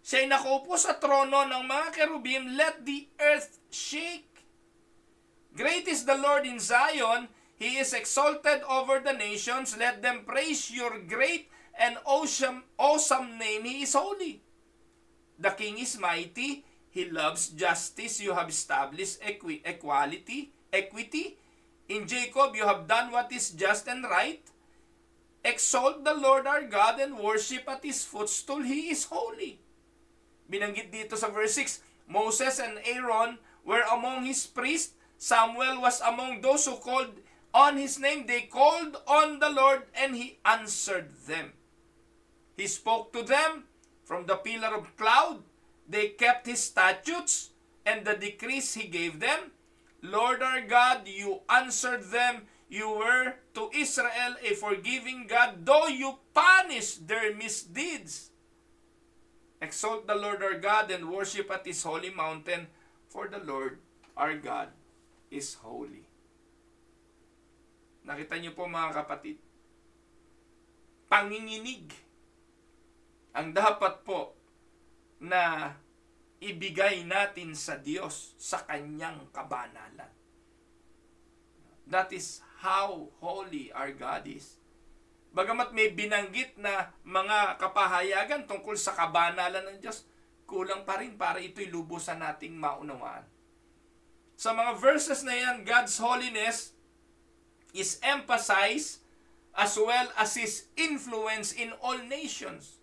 Siya'y nakaupo sa trono ng mga cherubim, let the earth shake. Great is the Lord in Zion, He is exalted over the nations, let them praise your great and awesome name, He is holy. The King is mighty, He loves justice, you have established equity. In Jacob you have done what is just and right. Exalt the Lord our God and worship at His footstool, He is holy. Binanggit dito sa verse 6, Moses and Aaron were among His priests, Samuel was among those who called on His name. They called on the Lord and He answered them. He spoke to them from the pillar of cloud. They kept His statutes and the decrees He gave them. Lord our God, you answered them. You were to Israel a forgiving God, though you punished their misdeeds. Exalt the Lord our God and worship at His holy mountain, for the Lord our God is holy. Nakita niyo po mga kapatid, panginginig ang dapat po na ibigay natin sa Diyos sa Kanyang kabanalan. That is how holy our God is. Bagamat may binanggit na mga kapahayagan tungkol sa kabanalan ng Diyos, kulang pa rin para ito'y lubusan nating maunawaan. Sa mga verses na yan, God's holiness is emphasized as well as His influence in all nations.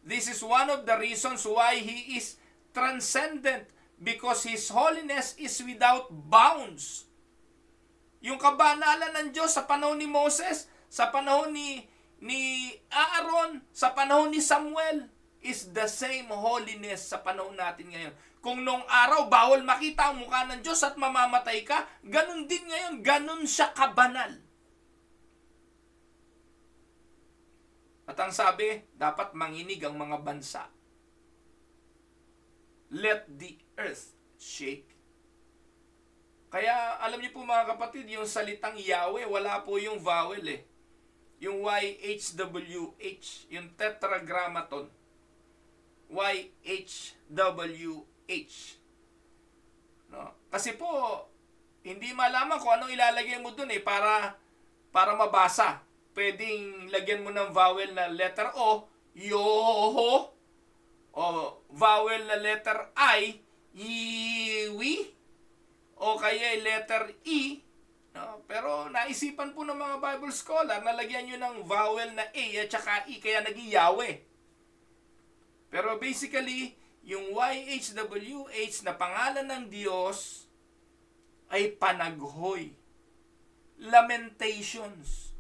This is one of the reasons why He is transcendent, because His holiness is without bounds. Yung kabanalan ng Diyos sa panahon ni Moses, sa panahon ni Aaron, sa panahon ni Samuel, is the same holiness sa panahon natin ngayon. Kung noong araw, bawal makita ang mukha ng Diyos at mamamatay ka, ganun din ngayon, ganun siya kabanal. At ang sabi, dapat manginig ang mga bansa. Let the earth shake. Kaya alam niyo po mga kapatid, yung salitang Yahweh, wala po yung vowel eh. Yung YHWH, yung tetragrammaton. YHWH. No? Kasi po, hindi malaman kung anong ilalagay mo dun eh, para mabasa. Pwedeng lagyan mo ng vowel na letter O, Yoho, o vowel na letter I, Yiwi, o kaya letter E. No? Pero naisipan po ng mga Bible scholar na lagyan nyo ng vowel na A at saka E, kaya naging Yahweh. Pero basically, yung YHWH na pangalan ng Diyos ay panaghoy. Lamentations.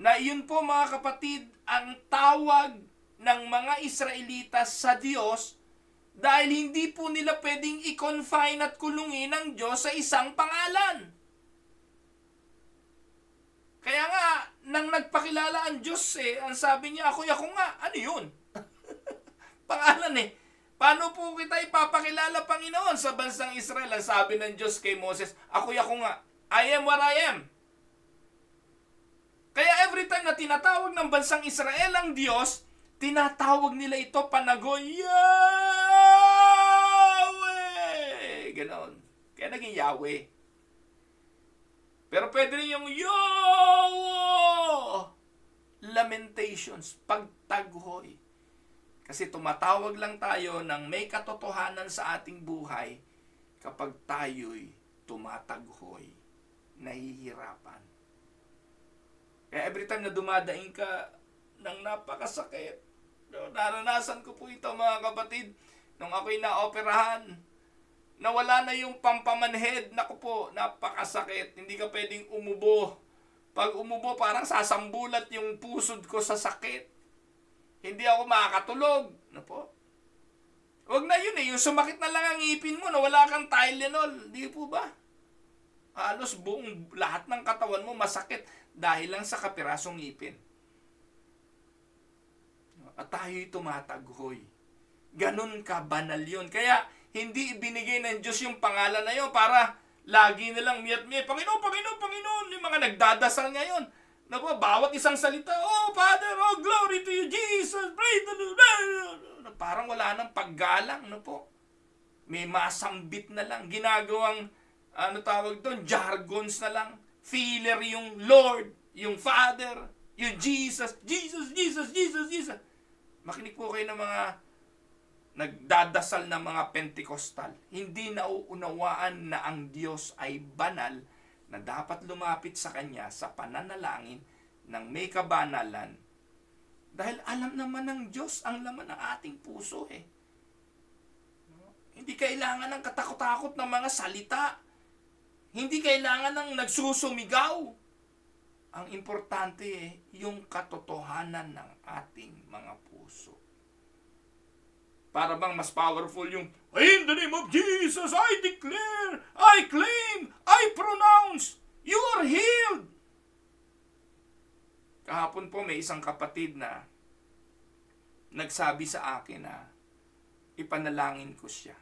Na iyon po mga kapatid, ang tawag ng mga Israelitas sa Diyos dahil hindi po nila pwedeng i-confine at kulungin ang Diyos sa isang pangalan. Kaya nga, nang nagpakilala ang Diyos ang sabi niya, ako nga. Ano yun? Pangalan Paano po kita ipapakilala, Panginoon, sa bansang Israel? Ang sabi ng Diyos kay Moses, ako nga. I am what I am. Kaya every time na tinatawag ng bansang Israel ang Diyos, tinatawag nila ito panagoy, Yahweh! Ganon. Kaya naging Yahweh. Pero pwede rin yung Yahweh! Lamentations, pagtaghoy. Kasi tumatawag lang tayo ng may katotohanan sa ating buhay kapag tayo'y tumataghoy, nahihirapan. Kaya every time na dumadaing ka ng napakasakit, naranasan ko po ito mga kapatid, nung ako'y naoperahan, nawala na yung pampamanhead, naku po, napakasakit, hindi ka pwedeng umubo. Pag umubo, parang sasambulat yung pusod ko sa sakit. Hindi ako makakatulog. Ano po? Huwag na yun yung sumakit na lang ang ngipin mo, na wala kang Tylenol. Di po ba? Halos buong lahat ng katawan mo masakit dahil lang sa kapirasong ngipin. At tayo'y tumataghoy. Ganun ka banal yun. Kaya hindi ibinigay ng Diyos yung pangalan na yun para lagi nilang miyat-miyat, Panginoon, Panginoon, Panginoon. Yung mga nagdadasal ngayon. Naku, bawat isang salita, oh Father, oh glory to you, Jesus, praise the Lord. Parang wala nang paggalang, no po. May masambit na lang, ginagawang, tawag doon, jargons na lang. Filler yung Lord, yung Father, yung Jesus, Jesus, Jesus, Jesus, Jesus. Makinig po kayo ng mga nagdadasal na mga Pentecostal. Hindi nauunawaan na ang Diyos ay banal, na dapat lumapit sa Kanya sa pananalangin ng may kabanalan. Dahil alam naman ng Diyos ang laman ng ating puso eh. Hindi kailangan ng katakot-takot ng mga salita. Hindi kailangan ng nagsusumigaw. Ang importante eh, yung katotohanan ng ating mga puso. Para bang mas powerful yung, in the name of Jesus, I declare, I claim, I pronounce, you are healed. Kahapon po may isang kapatid na nagsabi sa akin na ipanalangin ko siya.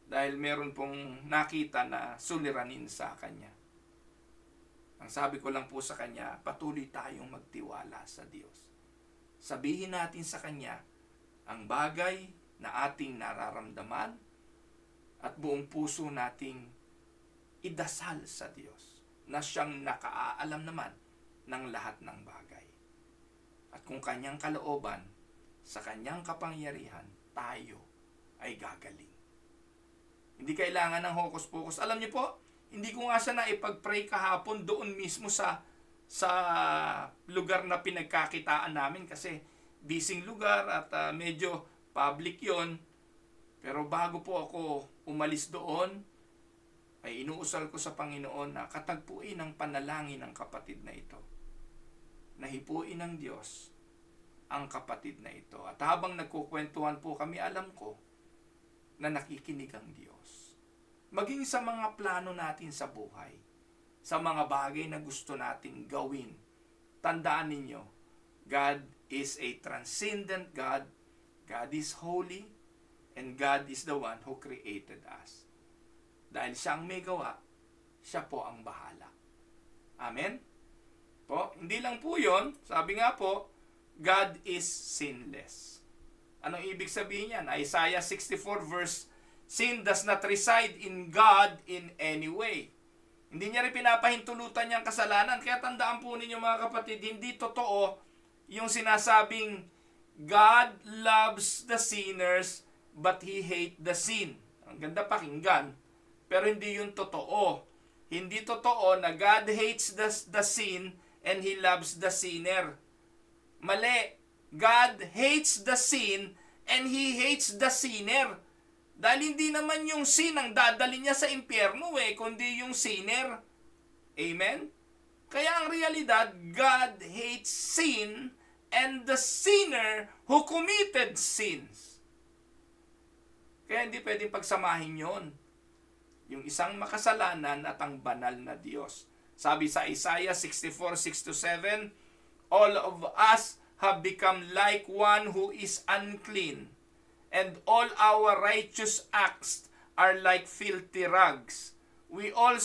Dahil meron pong nakita na suliranin sa kanya. Ang sabi ko lang po sa kanya, patuloy tayong magtiwala sa Diyos. Sabihin natin sa kanya ang bagay na ating nararamdaman at buong puso nating idasal sa Diyos na siyang nakaalam naman ng lahat ng bagay. At kung kanyang kalooban, sa kanyang kapangyarihan, tayo ay gagaling. Hindi kailangan ng hokus-pokus. Alam niyo po, hindi ko nga siya naipag-pray kahapon doon mismo sa lugar na pinagkakitaan namin kasi busy lugar at medyo public yon. Pero bago po ako umalis doon, ay inuusal ko sa Panginoon na katagpuin ang panalangin ng kapatid na ito. Nahipuin ng Diyos ang kapatid na ito. At habang nagkukwentuhan po kami, alam ko na nakikinig ang Diyos. Maging sa mga plano natin sa buhay, sa mga bagay na gusto nating gawin, tandaan ninyo, God is a transcendent God. God is holy. And God is the one who created us. Dahil siya ang may gawa, siya po ang bahala. Amen? Po, hindi lang po yun. Sabi nga po, God is sinless. Anong ibig sabihin yan? Isaiah 64 verse, sin does not reside in God in any way. Hindi niya rin pinapahintulutan niyang kasalanan. Kaya tandaan po ninyo mga kapatid, hindi totoo yung sinasabing God loves the sinners but He hates the sin. Ang ganda pakinggan. Pero hindi yun totoo. Hindi totoo na God hates the sin and He loves the sinner. Mali. God hates the sin and He hates the sinner. Dahil hindi naman yung sin ang dadali niya sa impyerno kundi yung sinner. Amen? Kaya ang realidad, God hates sin and the sinner who committed sins. Kaya hindi pwedeng pagsamahin yon. Yung isang makasalanan at ang banal na Diyos. Sabi sa Isaiah 64:6-7, all of us have become like one who is unclean, and all our righteous acts are like filthy rags. We all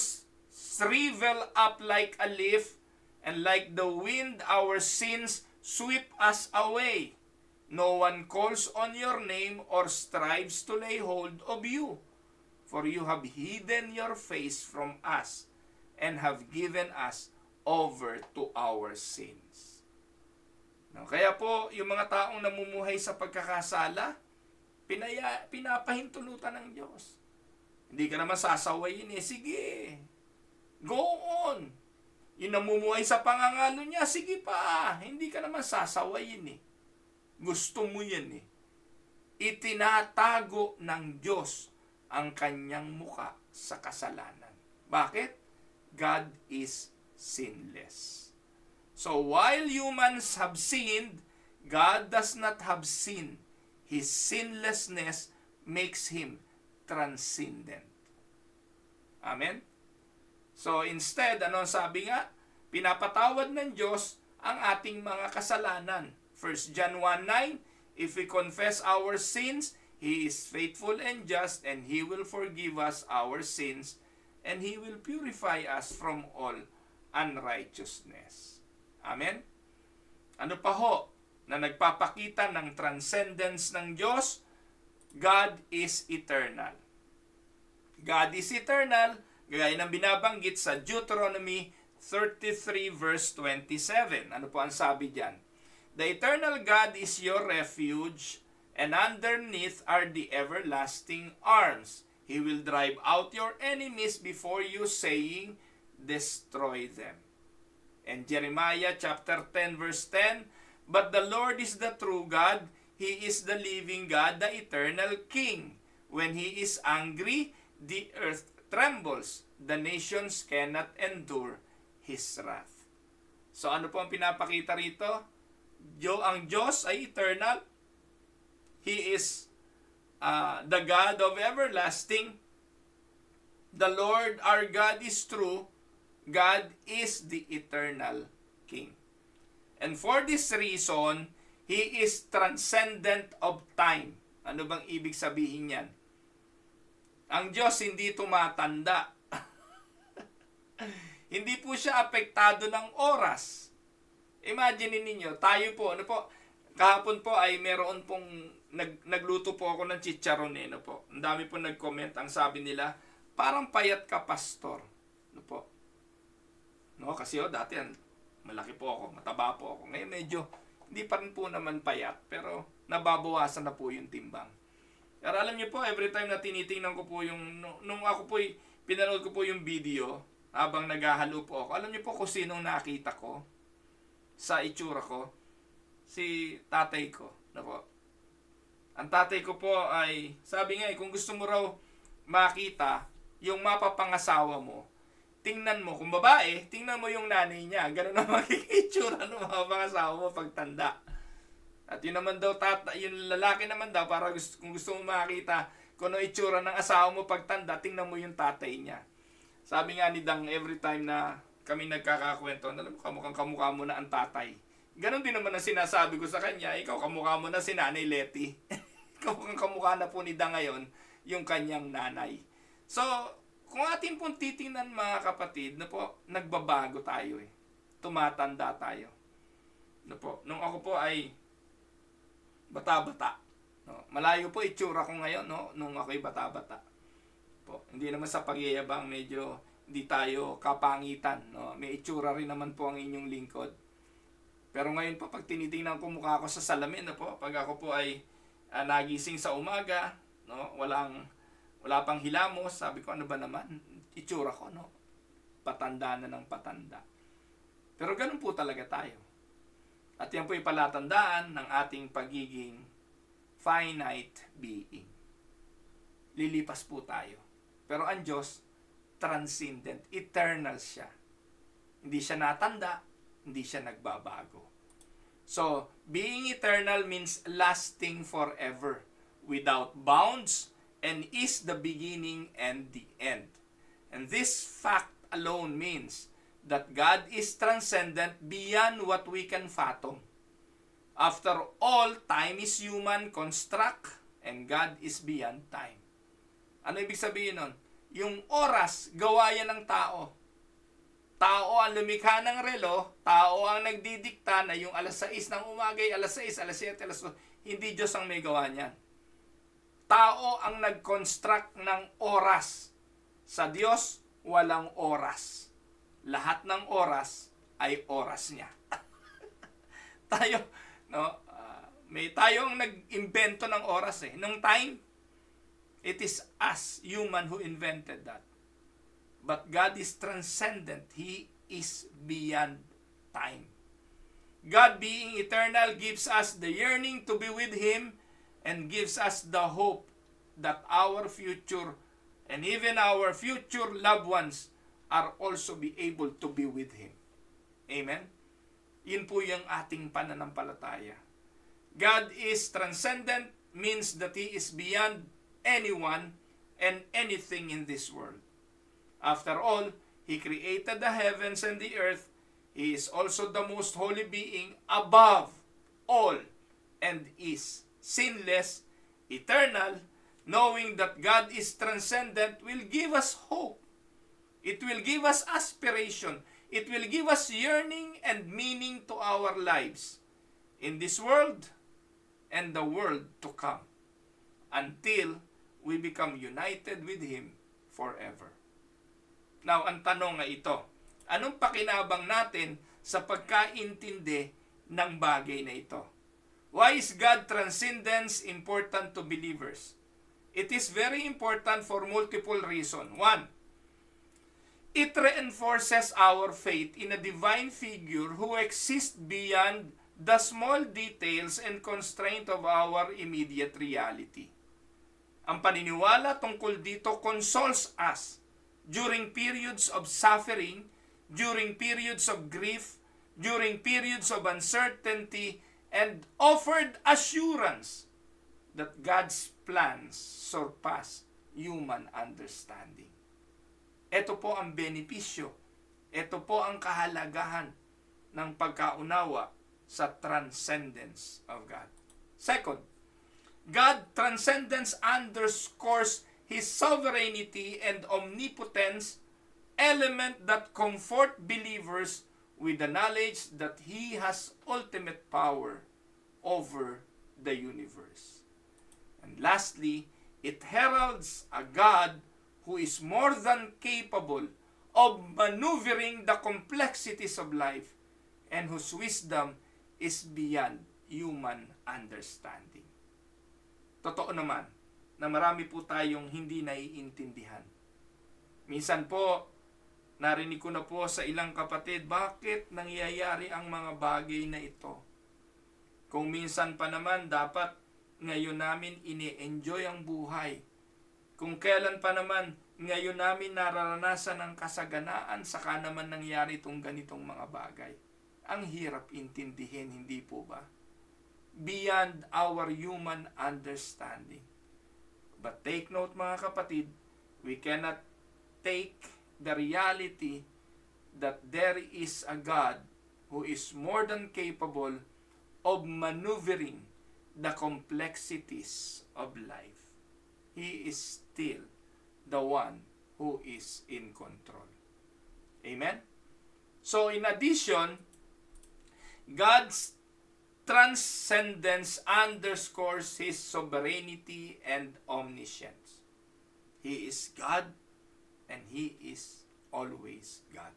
shrivel up like a leaf, And like the wind, our sins sweep us away. No one calls on your name or strives to lay hold of you. For you have hidden your face from us and have given us over to our sins. No, kaya po, yung mga taong namumuhay sa pagkakasala, pinapahintulutan ng Diyos. Hindi ka naman sasawayin eh. Sige, go on. Yung namumuhay sa pangangalo niya, sige pa. Hindi ka naman sasawayin eh. Gusto mo yan eh. Itinatago ng Diyos ang kanyang muka sa kasalanan. Bakit? God is sinless. So while humans have sinned, God does not have sin. His sinlessness makes Him transcendent. Amen? So instead, ano sabi nga? Pinapatawad ng Diyos ang ating mga kasalanan. 1 John 1:9, if we confess our sins, He is faithful and just, and He will forgive us our sins, and He will purify us from all unrighteousness. Amen? Ano pa ho na nagpapakita ng transcendence ng Diyos? God is eternal. God is eternal, gaya ng binabanggit sa Deuteronomy 33 verse 27. Ano po ang sabi diyan? The eternal God is your refuge, and underneath are the everlasting arms. He will drive out your enemies before you, saying, destroy them. And Jeremiah chapter 10 verse 10, but the Lord is the true God, He is the living God, the eternal King. When He is angry, the earth trembles. The nations cannot endure His wrath. So ano po ang pinapakita rito? Ang Diyos ay eternal. He is the God of everlasting. The Lord our God is true. God is the eternal King. And for this reason, He is transcendent of time. Ano bang ibig sabihin yan? Ang Diyos hindi tumatanda. Hindi po siya apektado ng oras. Imagine ninyo, tayo po, ano po, kahapon po ay meron pong nagluto po ako ng chicharon eh, no po. Ang dami po nag-comment, ang sabi nila, parang payat ka, pastor. No po. No, kasi dati malaki po ako, mataba po ako. Ngayon medyo hindi pa rin po naman payat, pero nababawasan na po yung timbang. Pero alam niyo po, every time na tinitingnan ko po yung, nung ako po, pinanood ko po yung video, habang naghahalo po ako, alam niyo po kung sinong nakita ko sa itsura ko? Si tatay ko. Na po. Ang tatay ko po ay, sabi nga kung gusto mo raw makita yung mapapangasawa mo, tingnan mo, kung babae, tingnan mo yung nanay niya. Ganun ang makikitsura ng mapapangasawa mo pagtanda. At yun naman daw, yung lalaki naman daw, para kung gusto mo makita kung ano itsura ng asawa mo pagtanda, tingnan mo yung tatay niya. Sabi nga ni Dang, every time na kami nagkakakwento, alam mo, kamukha mo na ang tatay. Ganon din naman ang sinasabi ko sa kanya, ikaw kamukha mo na si Nanay Letty. Kamukha na po ni Dang ngayon, yung kanyang nanay. So, kung atin pong titingnan mga kapatid, na po, nagbabago tayo eh. Tumatanda tayo. Na po, nung ako po ay bata-bata. No, malayo po itsura ko ngayon, no, nung ako'y bata-bata. Po, hindi naman sa pagyayabang, medyo hindi tayo kapangitan. No? May itsura rin naman po ang inyong lingkod. Pero ngayon po, pag tinitingnan ko mukha ko sa salamin, no po, pag ako po ay nagising sa umaga, no, wala pang hilamos, sabi ko, ano ba naman? Itsura ko, no? Patanda na ng patanda. Pero ganun po talaga tayo. At yan po yung palatandaan ng ating pagiging finite being. Lilipas po tayo. Pero ang Diyos, transcendent, eternal siya. Hindi siya natanda, hindi siya nagbabago. So, being eternal means lasting forever, without bounds, and is the beginning and the end. And this fact alone means that God is transcendent beyond what we can fathom. After all, time is human construct, and God is beyond time. Ano ibig sabihin nun? Yung oras, gawa yan ng tao. Tao ang lumikha ng relo, tao ang nagdidikta na yung alas 6 ng umaga, alas 6, alas 7, alas 8. Hindi Diyos ang may gawa niyan. Tao ang nag-construct ng oras. Sa Diyos, walang oras. Lahat ng oras ay oras niya. Tayo, no? May tayong nag-invento ng oras eh. Nung time, it is us, human, who invented that. But God is transcendent. He is beyond time. God being eternal gives us the yearning to be with Him and gives us the hope that our future and even our future loved ones are also be able to be with Him. Amen? Yun po yung ating pananampalataya. God is transcendent means that He is beyond anyone and anything in this world. After all, He created the heavens and the earth. He is also the most holy being above all and is sinless, eternal. Knowing that God is transcendent will give us hope. It will give us aspiration. It will give us yearning and meaning to our lives in this world and the world to come until we become united with Him forever. Now, ang tanong nga ito, anong pakinabang natin sa pagkaintindi ng bagay na ito? Why is God transcendence important to believers? It is very important for multiple reasons. One, it reinforces our faith in a divine figure who exists beyond the small details and constraint of our immediate reality. Ang paniniwala tungkol dito consoles us during periods of suffering, during periods of grief, during periods of uncertainty, and offered assurance that God's plans surpass human understanding. Ito po ang benepisyo, ito po ang kahalagahan ng pagkaunawa sa transcendence of God. Second, God transcendence underscores His sovereignty and omnipotence, element that comfort believers with the knowledge that He has ultimate power over the universe. And lastly, it heralds a God who is more than capable of maneuvering the complexities of life and whose wisdom is beyond human understanding. Totoo naman na marami po tayong hindi naiintindihan. Minsan po, narinig ko na po sa ilang kapatid, bakit nangyayari ang mga bagay na ito? Kung minsan pa naman, dapat ngayon namin ini-enjoy ang buhay. Kung kailan pa naman, ngayon namin nararanasan ang kasaganaan, saka naman nangyari itong ganitong mga bagay. Ang hirap intindihin, hindi po ba? Beyond our human understanding. But take note mga kapatid, we cannot take the reality that there is a God who is more than capable of maneuvering the complexities of life. He is still the one who is in control. Amen? So in addition, God's transcendence underscores His sovereignty and omniscience. He is God and He is always God.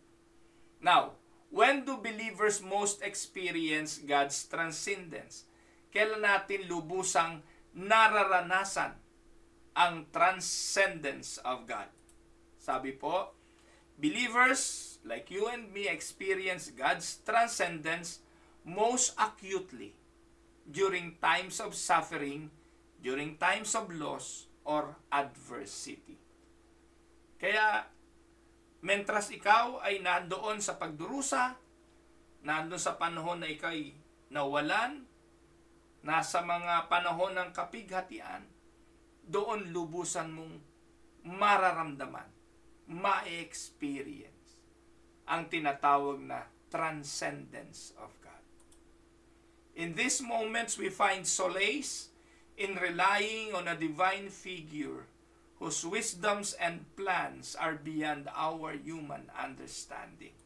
Now, when do believers most experience God's transcendence? Kailan natin lubusang nararanasan ang transcendence of God? Sabi po, believers like you and me experience God's transcendence most acutely during times of suffering, during times of loss, or adversity. Kaya, mentras ikaw ay nandoon sa pagdurusa, nandoon sa panahon na ikaw'y nawalan, nasa mga panahon ng kapighatian, doon lubusan mong mararamdaman, ma-experience ang tinatawag na transcendence of God. In these moments, we find solace in relying on a divine figure whose wisdoms and plans are beyond our human understanding.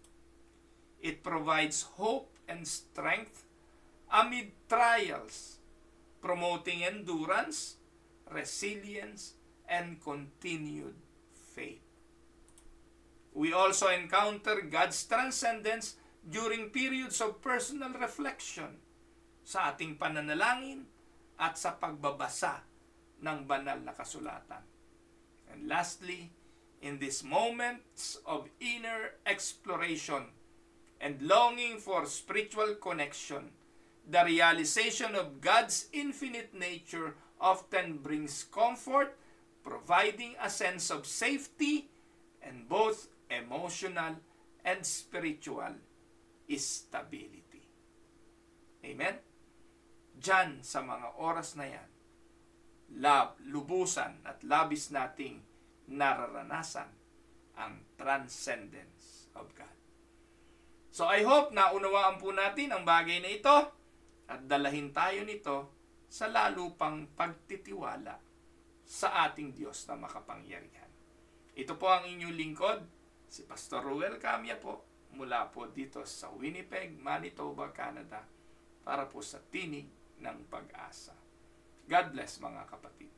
It provides hope and strength amid trials, promoting endurance, resilience, and continued faith. We also encounter God's transcendence during periods of personal reflection sa ating pananalangin at sa pagbabasa ng banal na kasulatan. And lastly, in these moments of inner exploration and longing for spiritual connection, the realization of God's infinite nature often brings comfort, providing a sense of safety and both emotional and spiritual stability. Amen? Diyan sa mga oras na yan, lubusan at labis nating nararanasan ang transcendence of God. So I hope na unawaan po natin ang bagay na ito at dalahin tayo nito sa lalo pang pagtitiwala sa ating Diyos na makapangyarihan. Ito po ang inyong lingkod, si Pastor Ruel Camia po, mula po dito sa Winnipeg, Manitoba, Canada, para po sa Tinig ng Pag-asa. God bless mga kapatid.